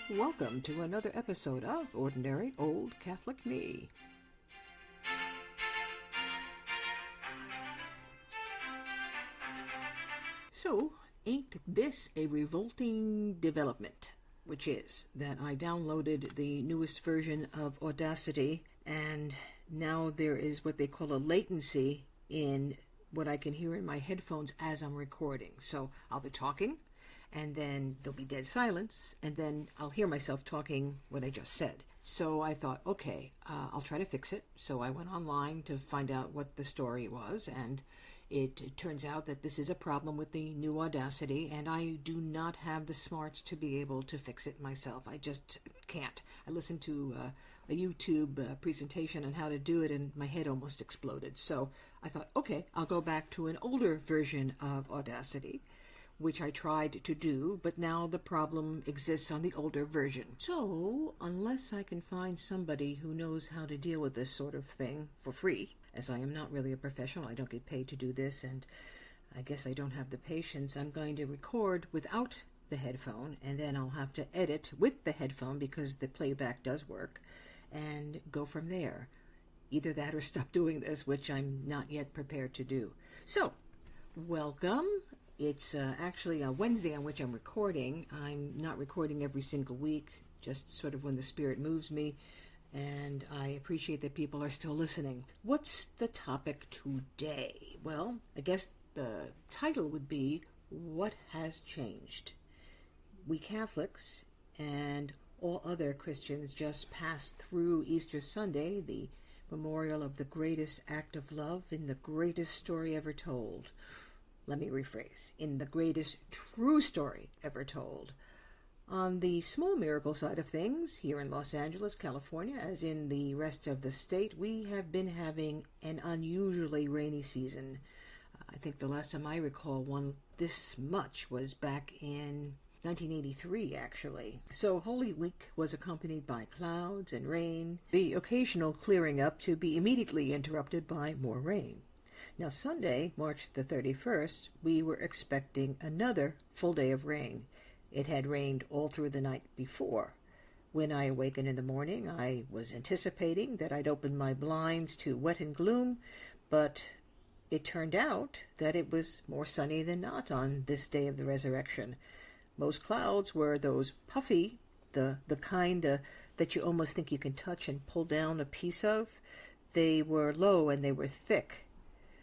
Welcome to another episode of Ordinary Old Catholic Me. So, ain't this a revolting development? Which is that I downloaded the newest version of Audacity, and now there is what they call a latency in what I can hear in my headphones as I'm recording. So I'll be talking, and then there'll be dead silence, and then I'll hear myself talking what I just said. So I thought, okay, I'll try to fix it. So I went online to find out what the story was, and it turns out that this is a problem with the new Audacity, and I do not have the smarts to be able to fix it myself. I just can't. I listened to a YouTube presentation on how to do it, and my head almost exploded. So I thought, okay, I'll go back to an older version of Audacity, which I tried to do, but now the problem exists on the older version. So, unless I can find somebody who knows how to deal with this sort of thing for free, as I am not really a professional, I don't get paid to do this, and I guess I don't have the patience, I'm going to record without the headphone, and then I'll have to edit with the headphone because the playback does work, and go from there. Either that or stop doing this, which I'm not yet prepared to do. So, welcome. It's actually a Wednesday on which I'm recording. I'm not recording every single week, just sort of when the Spirit moves me, and I appreciate that people are still listening. What's the topic today? Well, I guess the title would be, What Has Changed? We Catholics and all other Christians just passed through Easter Sunday, the memorial of the greatest act of love in the greatest story ever told. Let me rephrase, in the greatest true story ever told. On the small miracle side of things, here in Los Angeles, California, as in the rest of the state, we have been having an unusually rainy season. I think the last time I recall one this much was back in 1983, actually. So Holy Week was accompanied by clouds and rain, the occasional clearing up to be immediately interrupted by more rain. Now, Sunday, March the 31st, we were expecting another full day of rain. It had rained all through the night before. When I awakened in the morning, I was anticipating that I'd open my blinds to wet and gloom, but it turned out that it was more sunny than not on this day of the resurrection. Most clouds were those puffy, the kind that you almost think you can touch and pull down a piece of. They were low and they were thick.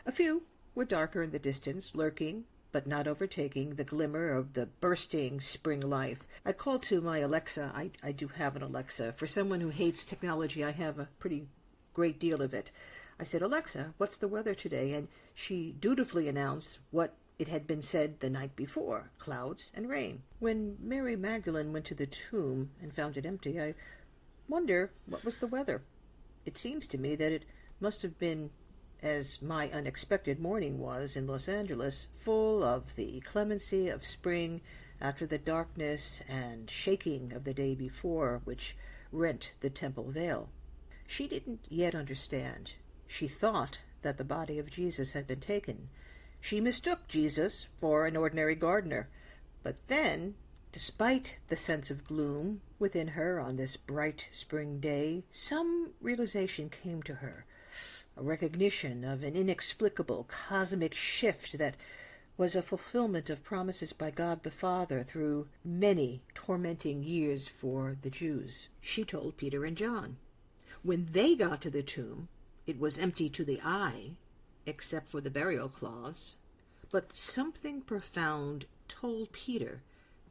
A few were darker in the distance, lurking, but not overtaking, the glimmer of the bursting spring life. I called to my Alexa. I do have an Alexa. For someone who hates technology, I have a pretty great deal of it. I said, Alexa, what's the weather today? And she dutifully announced what it had been said the night before, clouds and rain. When Mary Magdalene went to the tomb and found it empty, I wonder what was the weather. It seems to me that it must have been, as my unexpected morning was in Los Angeles, full of the clemency of spring after the darkness and shaking of the day before, which rent the temple veil. She didn't yet understand. She thought that the body of Jesus had been taken. She mistook Jesus for an ordinary gardener. But then, despite the sense of gloom within her on this bright spring day, some realization came to her. A recognition of an inexplicable cosmic shift that was a fulfillment of promises by God the Father through many tormenting years for the Jews. She told Peter and John. When they got to the tomb, it was empty to the eye, except for the burial cloths, but something profound told Peter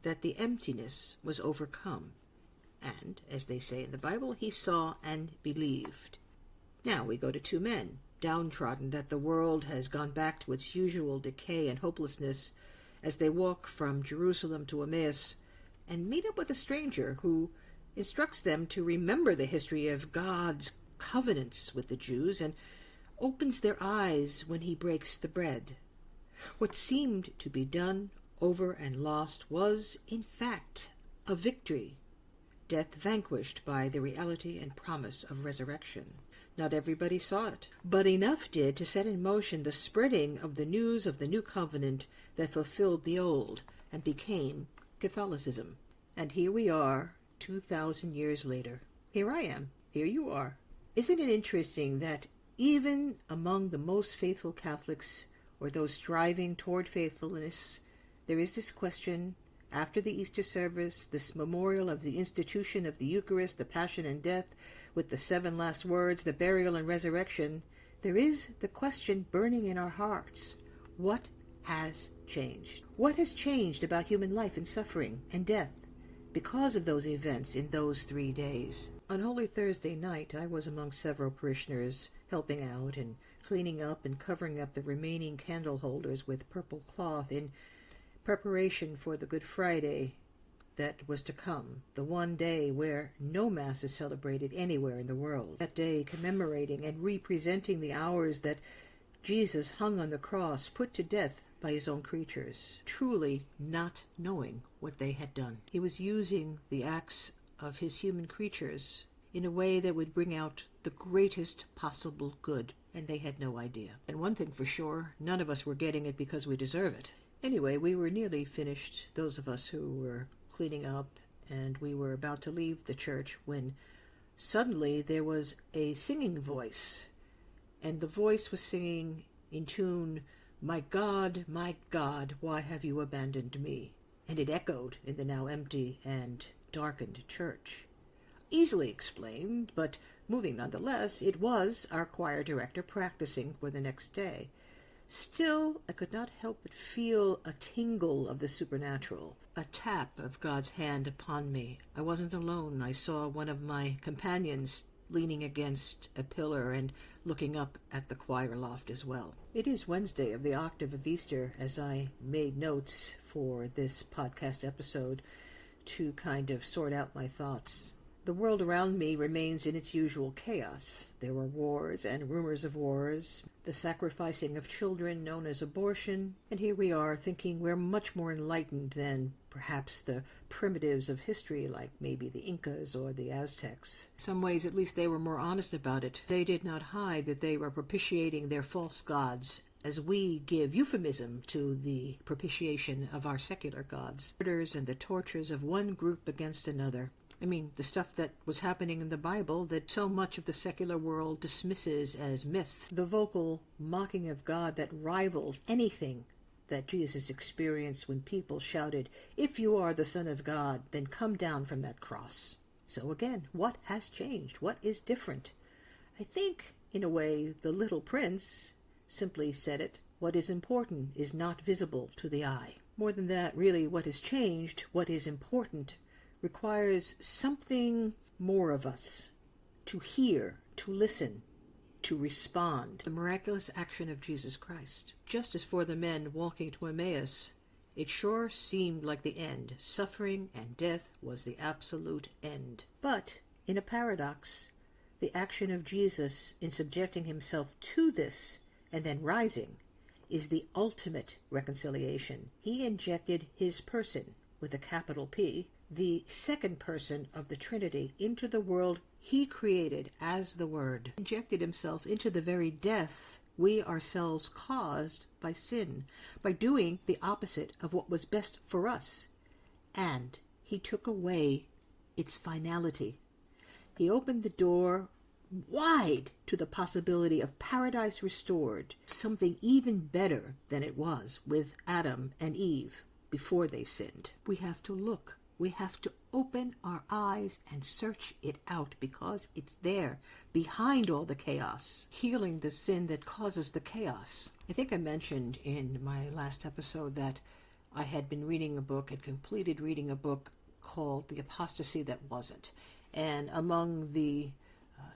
that the emptiness was overcome, and, as they say in the Bible, he saw and believed. Now we go to two men, downtrodden that the world has gone back to its usual decay and hopelessness, as they walk from Jerusalem to Emmaus, and meet up with a stranger who instructs them to remember the history of God's covenants with the Jews and opens their eyes when he breaks the bread. What seemed to be done, over, and lost was, in fact, a victory, death vanquished by the reality and promise of resurrection. Not everybody saw it, but enough did to set in motion the spreading of the news of the new covenant that fulfilled the old and became Catholicism. And here we are, 2,000 years later, here I am. Here you are. Isn't it interesting that even among the most faithful Catholics, or those striving toward faithfulness, there is this question after the Easter service, this memorial of the institution of the Eucharist, the Passion and Death, with the 7 last words, the burial and resurrection, there is the question burning in our hearts. What has changed? What has changed about human life and suffering and death because of those events in those 3 days? On Holy Thursday night, I was among several parishioners helping out and cleaning up and covering up the remaining candle holders with purple cloth in preparation for the Good Friday that was to come, the one day where no Mass is celebrated anywhere in the world. That day commemorating and representing the hours that Jesus hung on the cross, put to death by his own creatures, truly not knowing what they had done. He was using the acts of his human creatures in a way that would bring out the greatest possible good, and they had no idea. And one thing for sure, none of us were getting it because we deserve it. Anyway, we were nearly finished, those of us who were cleaning up, and we were about to leave the church when suddenly there was a singing voice, and the voice was singing in tune, my God, why have you abandoned me?" And it echoed in the now empty and darkened church. Easily explained, but moving nonetheless, it was our choir director practicing for the next day. Still, I could not help but feel a tingle of the supernatural, a tap of God's hand upon me. I wasn't alone. I saw one of my companions leaning against a pillar and looking up at the choir loft as well. It is Wednesday of the octave of Easter, as I made notes for this podcast episode to kind of sort out my thoughts. The world around me remains in its usual chaos. There are wars and rumors of wars, the sacrificing of children known as abortion, and here we are thinking we're much more enlightened than perhaps the primitives of history, like maybe the Incas or the Aztecs. In some ways, at least, they were more honest about it. They did not hide that they were propitiating their false gods, as we give euphemism to the propitiation of our secular gods. Murders and the tortures of one group against another. I mean, the stuff that was happening in the Bible that so much of the secular world dismisses as myth. The vocal mocking of God that rivals anything that Jesus experienced when people shouted, "If you are the Son of God, then come down from that cross." So again, what has changed? What is different? I think, in a way, the Little Prince simply said it. What is important is not visible to the eye. More than that, really, what has changed, what is important, requires something more of us, to hear, to listen, to respond. The miraculous action of Jesus Christ. Just as for the men walking to Emmaus, it sure seemed like the end. Suffering and death was the absolute end. But, in a paradox, the action of Jesus in subjecting himself to this and then rising is the ultimate reconciliation. He injected his person, with a capital P, the second person of the Trinity, into the world he created as the Word. Injected himself into the very death we ourselves caused by sin, by doing the opposite of what was best for us. And he took away its finality. He opened the door wide to the possibility of paradise restored, something even better than it was with Adam and Eve before they sinned. We have to look. We have to open our eyes and search it out, because it's there, behind all the chaos, healing the sin that causes the chaos. I think I mentioned in my last episode that I had been reading a book, had completed reading a book called The Apostasy That Wasn't. And among the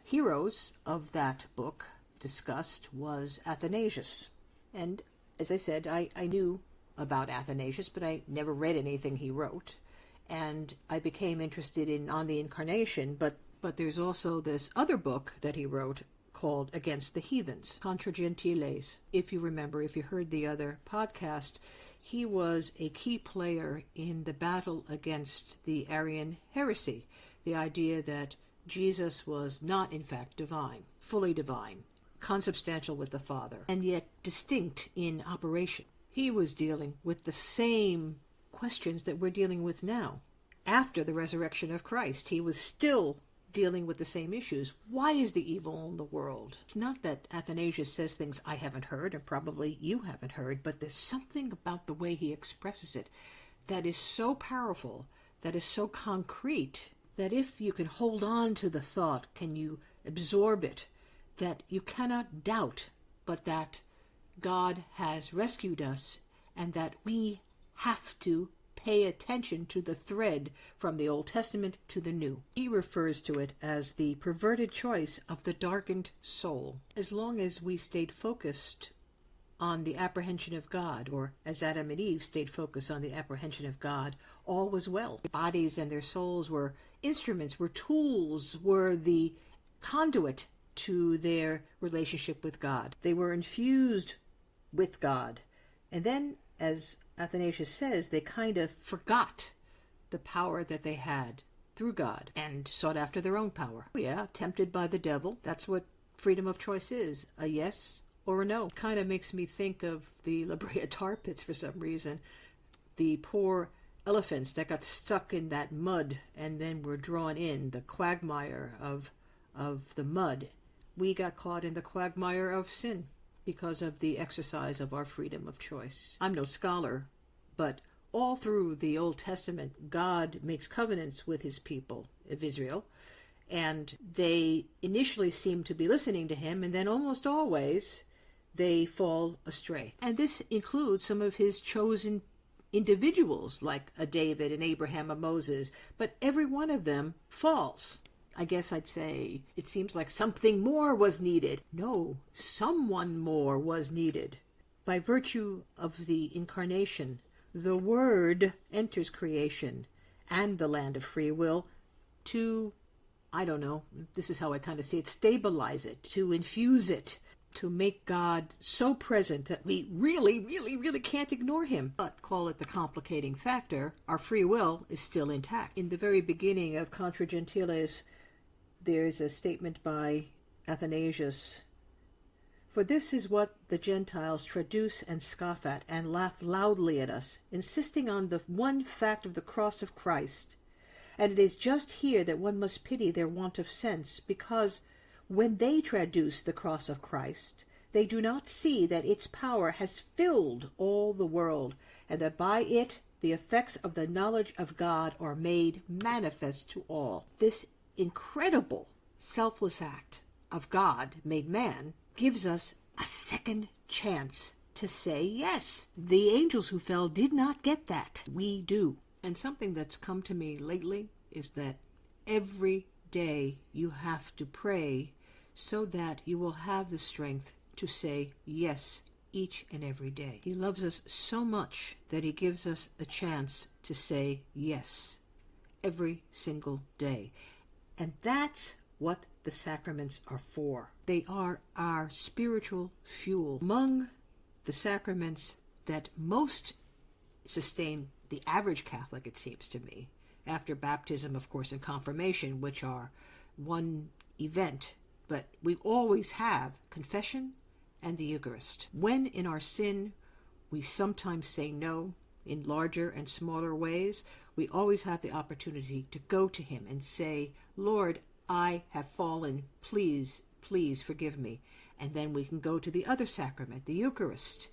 heroes of that book discussed was Athanasius. And as I said, I knew about Athanasius, but I never read anything he wrote. And I became interested in On the Incarnation, but there's also this other book that he wrote called Against the Heathens, Contra Gentiles. If you remember, if you heard the other podcast, he was a key player in the battle against the Arian heresy, the idea that Jesus was not, in fact, divine, fully divine, consubstantial with the Father, and yet distinct in operation. He was dealing with the same questions that we're dealing with now. after the resurrection of Christ. He was still dealing with the same issues. Why is the evil in the world? It's not that Athanasius says things I haven't heard, and probably you haven't heard, but there's something about the way he expresses it that is so powerful, that is so concrete, that if you can hold on to the thought, can you absorb it, that you cannot doubt but that God has rescued us and that we have to pay attention to the thread from the Old Testament to the New. He refers to it as the perverted choice of the darkened soul. As long as we stayed focused on the apprehension of God, or as Adam and Eve stayed focused on the apprehension of God, all was well. Their bodies and their souls were instruments, were tools, were the conduit to their relationship with God. They were infused with God. And then, as Athanasius says, they kind of forgot the power that they had through God and sought after their own power. Yeah, tempted by the devil. That's what freedom of choice is. A yes or a no. Kind of makes me think of the La Brea tar pits for some reason. The poor elephants that got stuck in that mud and then were drawn in, the quagmire of the mud. We got caught in the quagmire of sin because of the exercise of our freedom of choice. I'm no scholar, but all through the Old Testament, God makes covenants with his people of Israel, and they initially seem to be listening to him, and then almost always they fall astray. And this includes some of his chosen individuals, like a David, an Abraham, a Moses, but every one of them falls. I guess I'd say it seems like something more was needed. No, someone more was needed. By virtue of the incarnation, the Word enters creation and the land of free will to, I don't know, this is how I kind of see it, stabilize it, to infuse it, to make God so present that we really, really, really can't ignore him. But call it the complicating factor, our free will is still intact. In the very beginning of Contra Gentiles, there's a statement by Athanasius. For this is what the Gentiles traduce and scoff at, and laugh loudly at us, insisting on the one fact of the cross of Christ. And it is just here that one must pity their want of sense, because when they traduce the cross of Christ, they do not see that its power has filled all the world, and that by it the effects of the knowledge of God are made manifest to all. This incredible selfless act of God made man gives us a second chance to say yes. The angels who fell did not get that. We do. And something that's come to me lately is that every day you have to pray so that you will have the strength to say yes each and every day. He loves us so much that he gives us a chance to say yes every single day. And that's what the sacraments are for. They are our spiritual fuel. Among the sacraments that most sustain the average Catholic, it seems to me, after baptism, of course, and confirmation, which are one event, but we always have confession and the Eucharist. When in our sin we sometimes say no in larger and smaller ways, we always have the opportunity to go to him and say, Lord, I have fallen. Please, please forgive me. And then we can go to the other sacrament, the Eucharist.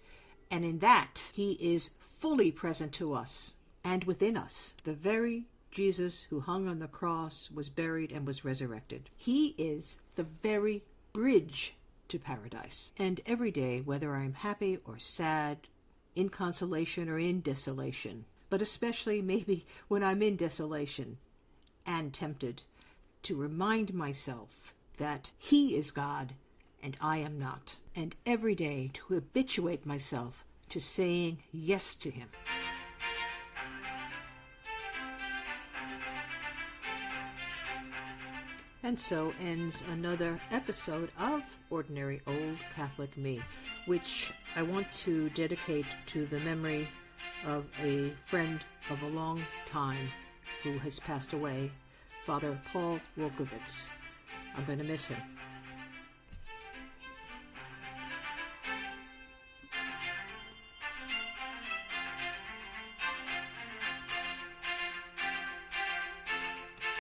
And in that, he is fully present to us and within us. The very Jesus who hung on the cross, was buried, and was resurrected. He is the very bridge to paradise. And every day, whether I'm happy or sad, in consolation or in desolation, but especially maybe when I'm in desolation and tempted, to remind myself that he is God and I am not. And every day to habituate myself to saying yes to him. And so ends another episode of Ordinary Old Catholic Me, which I want to dedicate to the memory of a friend of a long time who has passed away, Father Paul Wolkowitz. I'm going to miss him.